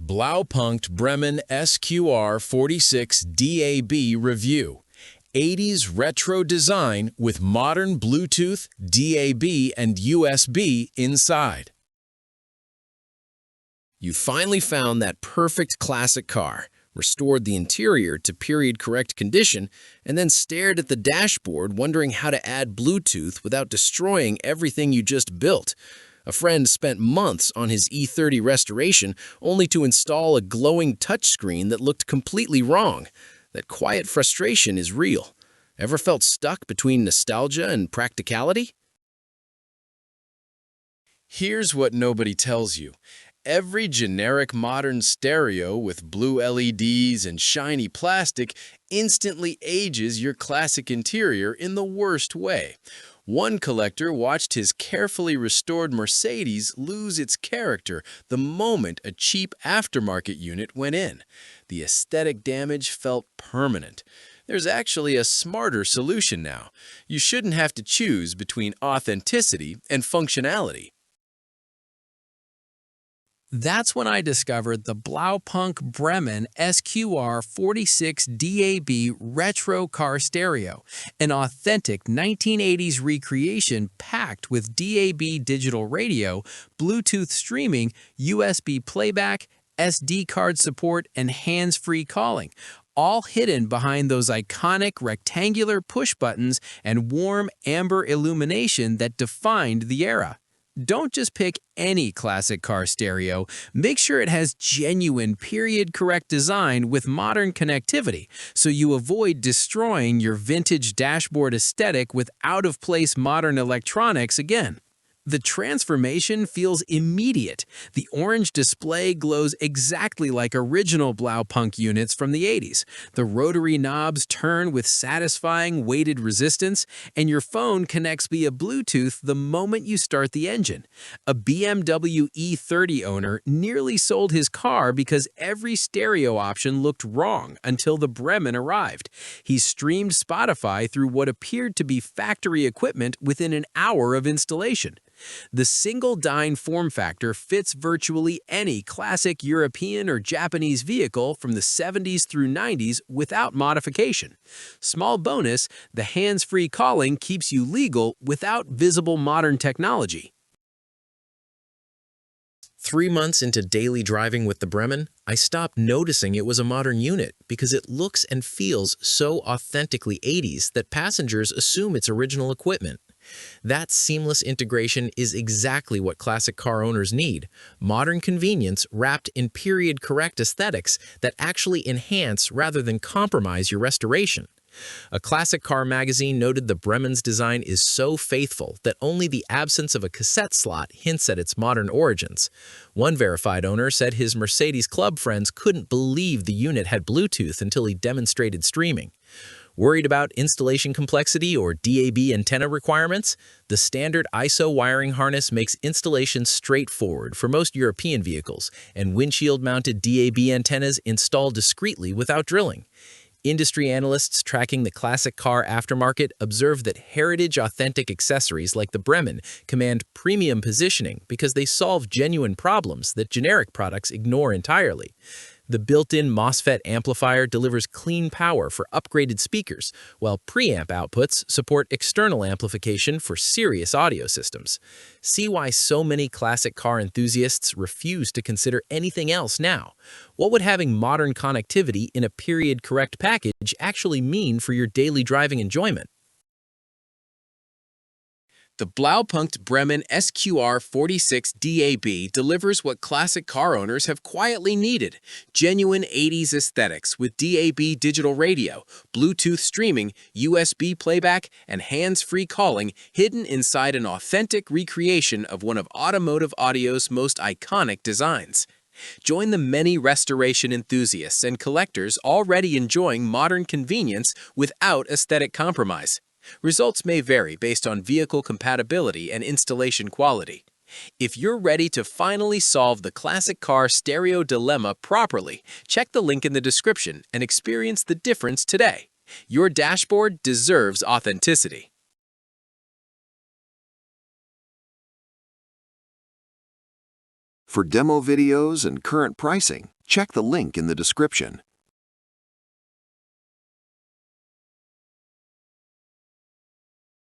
BLAUPUNKT Bremen SQR 46 DAB Review. 80s retro design with modern Bluetooth, DAB, and USB inside. You finally found that perfect classic car, restored the interior to period-correct condition, and then stared at the dashboard wondering how to add Bluetooth without destroying everything you just built. A friend spent months on his E30 restoration only to install a glowing touchscreen that looked completely wrong. That quiet frustration is real. Ever felt stuck between nostalgia and practicality? Here's what nobody tells you. Every generic modern stereo with blue LEDs and shiny plastic instantly ages your classic interior in the worst way. One collector watched his carefully restored Mercedes lose its character the moment a cheap aftermarket unit went in. The aesthetic damage felt permanent. There's actually a smarter solution now. You shouldn't have to choose between authenticity and functionality. That's when I discovered the BLAUPUNKT Bremen SQR 46 DAB retro car stereo, an authentic 1980s recreation packed with DAB digital radio, Bluetooth streaming, USB playback, SD card support, and hands-free calling, all hidden behind those iconic rectangular push buttons and warm amber illumination that defined the era. Don't just pick any classic car stereo. Make sure it has genuine period-correct design with modern connectivity, so you avoid destroying your vintage dashboard aesthetic with out-of-place modern electronics again. The transformation feels immediate. The orange display glows exactly like original BLAUPUNKT units from the 80s. The rotary knobs turn with satisfying weighted resistance, and your phone connects via Bluetooth the moment you start the engine. A BMW E30 owner nearly sold his car because every stereo option looked wrong until the Bremen arrived. He streamed Spotify through what appeared to be factory equipment within an hour of installation. The single dyne form factor fits virtually any classic European or Japanese vehicle from the 70s through 90s without modification. Small bonus, the hands-free calling keeps you legal without visible modern technology. 3 months into daily driving with the Bremen, I stopped noticing it was a modern unit because it looks and feels so authentically 80s that passengers assume it's original equipment. That seamless integration is exactly what classic car owners need: modern convenience wrapped in period-correct aesthetics that actually enhance rather than compromise your restoration. A classic car magazine noted the Bremen's design is so faithful that only the absence of a cassette slot hints at its modern origins. One verified owner said his Mercedes club friends couldn't believe the unit had Bluetooth until he demonstrated streaming. Worried about installation complexity or DAB antenna requirements? The standard ISO wiring harness makes installation straightforward for most European vehicles, and windshield-mounted DAB antennas install discreetly without drilling. Industry analysts tracking the classic car aftermarket observe that heritage-authentic accessories like the Bremen command premium positioning because they solve genuine problems that generic products ignore entirely. The built-in MOSFET amplifier delivers clean power for upgraded speakers, while preamp outputs support external amplification for serious audio systems. See why so many classic car enthusiasts refuse to consider anything else now. What would having modern connectivity in a period-correct package actually mean for your daily driving enjoyment? The BLAUPUNKT Bremen SQR 46 DAB delivers what classic car owners have quietly needed: genuine 80s aesthetics with DAB digital radio, Bluetooth streaming, USB playback, and hands-free calling hidden inside an authentic recreation of one of automotive audio's most iconic designs. Join the many restoration enthusiasts and collectors already enjoying modern convenience without aesthetic compromise. Results may vary based on vehicle compatibility and installation quality. If you're ready to finally solve the classic car stereo dilemma properly, check the link in the description and experience the difference today. Your dashboard deserves authenticity. For demo videos and current pricing, Check the link in the description.